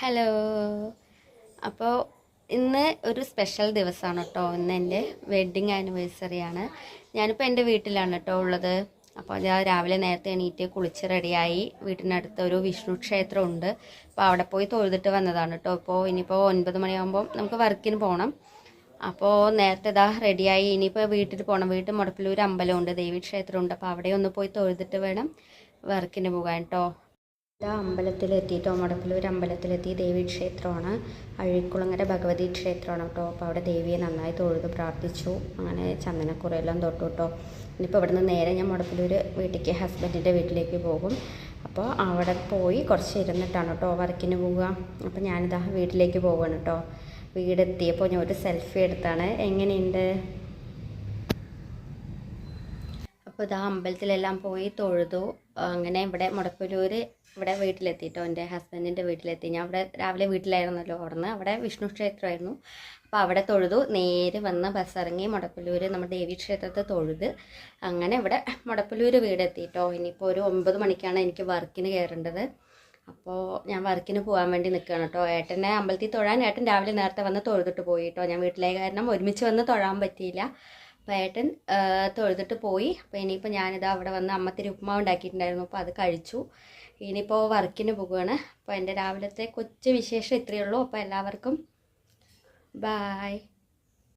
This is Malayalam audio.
ഹലോ. അപ്പോൾ ഇന്ന് ഒരു സ്പെഷ്യൽ ദിവസമാണ് കേട്ടോ. ഇന്ന് എൻ്റെ വെഡ്ഡിങ് ആനിവേഴ്സറിയാണ്. ഞാനിപ്പോൾ എൻ്റെ വീട്ടിലാണ് കേട്ടോ ഉള്ളത്. അപ്പോൾ ഞാൻ രാവിലെ നേരത്തെ എണീറ്റ് കുളിച്ച് റെഡിയായി. വീട്ടിനടുത്ത് ഒരു വിഷ്ണു ക്ഷേത്രമുണ്ട്. അപ്പോൾ അവിടെ പോയി തൊഴുതിട്ട് വന്നതാണ് കേട്ടോ. ഇപ്പോൾ ഇനിയിപ്പോൾ 9 മണിയാകുമ്പോൾ നമുക്ക് വർക്കിന് പോകണം. അപ്പോൾ നേരത്തെ ഇതാ റെഡിയായി. ഇനിയിപ്പോൾ വീട്ടിൽ പോകണം. വീട്ടിൽ മുടപ്പിലൂർ അമ്പലമുണ്ട്, ദേവീക്ഷേത്രമുണ്ട്. അപ്പോൾ അവിടെ ഒന്ന് പോയി തൊഴുതിട്ട് വേണം വർക്കിന് പോകാൻ കേട്ടോ. ഇതാ അമ്പലത്തിലെത്തിയിട്ടോ. മുടപ്പിലൂർ അമ്പലത്തിലെത്തി. ദേവീക്ഷേത്രമാണ്, അഴീക്കുളങ്ങര ഭഗവതി ക്ഷേത്രമാണ് കേട്ടോ. അപ്പോൾ അവിടെ ദേവിയെ നന്നായി തൊഴുത് പ്രാർത്ഥിച്ചു. അങ്ങനെ ചന്ദനക്കുറയെല്ലാം തൊട്ടു കേട്ടോ. ഇനിയിപ്പോൾ ഇവിടെ നിന്ന് നേരെ ഞാൻ മുടപ്പിലൂർ വീട്ടിലേക്ക്, ഹസ്ബൻഡിൻ്റെ വീട്ടിലേക്ക് പോകും. അപ്പോൾ അവിടെ പോയി കുറച്ച് ഇരുന്നിട്ടാണ് കേട്ടോ വർക്കിന് പോവുക. അപ്പോൾ ഞാനിതാ വീട്ടിലേക്ക് പോവുകയാണ് കേട്ടോ. വീടെത്തിയപ്പോൾ ഞാൻ ഒരു സെൽഫി എടുത്താണ്. എങ്ങനെയുണ്ട്? അപ്പോൾ ഇതാ അമ്പലത്തിലെല്ലാം പോയി തൊഴുതു. അങ്ങനെ ഇവിടെ മുടപ്പിലൂർ ഇവിടെ വീട്ടിലെത്തിയിട്ടോ, എൻ്റെ ഹസ്ബൻഡിൻ്റെ വീട്ടിലെത്തി. ഞാൻ അവിടെ രാവിലെ വീട്ടിലായിരുന്നല്ലോ, അവിടെ വിഷ്ണു ക്ഷേത്രമായിരുന്നു. അപ്പോൾ അവിടെ തൊഴുതു. നേരെ വന്ന് ബസ് ഇറങ്ങി മുടപ്പിലൂർ നമ്മുടെ ദേവീക്ഷേത്രത്തെ തൊഴുത് അങ്ങനെ ഇവിടെ മുടപ്പിലൂർ വീടെത്തിയിട്ടോ. ഇനിയിപ്പോൾ ഒരു 9 മണിക്കാണ് എനിക്ക് വർക്കിന് കയറേണ്ടത്. അപ്പോൾ ഞാൻ വർക്കിന് പോകാൻ വേണ്ടി നിൽക്കുകയാണ് കേട്ടോ. ഏട്ടനെ അമ്പലത്തിൽ തൊഴാൻ ഏട്ടൻ രാവിലെ നേരത്തെ വന്ന് തൊഴുതിട്ട് പോയി കേട്ടോ. ഞാൻ വീട്ടിലെ കാരണം ഒരുമിച്ച് വന്ന് തൊഴാൻ പറ്റിയില്ല. അപ്പോൾ ഏട്ടൻ തൊഴുതിട്ട് പോയി. അപ്പോൾ ഇനിയിപ്പോൾ ഞാനിതാ അവിടെ വന്ന് അമ്മത്തിരി ഉപ്മാവ് ഉണ്ടാക്കിയിട്ടുണ്ടായിരുന്നു. അപ്പോൾ അത് കഴിച്ചു. ഇനിയിപ്പോൾ വർക്കിന് പോകുകയാണ്. അപ്പോൾ എൻ്റെ രാവിലത്തെ കൊച്ചു വിശേഷം ഇത്രയേ ഉള്ളൂ. അപ്പോൾ എല്ലാവർക്കും ബായ്.